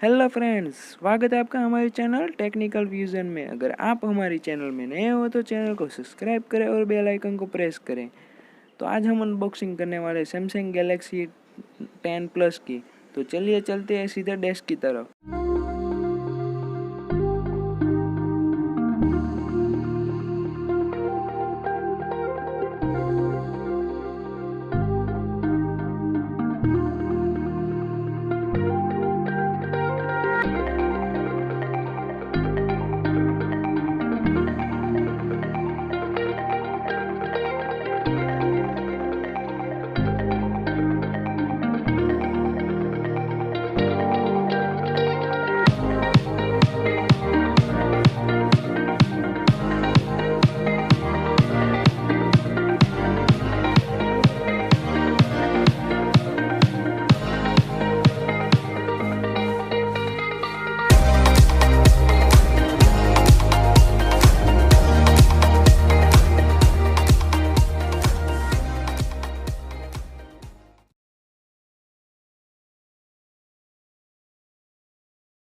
Hello friends, स्वागत है आपका हमारे चैनल टेक्निकल व्यूजन में। अगर आप हमारी चैनल में नए हो तो चैनल को सब्सक्राइब करें और बेल आइकन को प्रेस करें। तो आज हम अनबॉक्सिंग करने वाले सैमसंग गैलेक्सी 10 प्लस की। तो चलिए चलते हैं सीधे डेस्क की तरफ।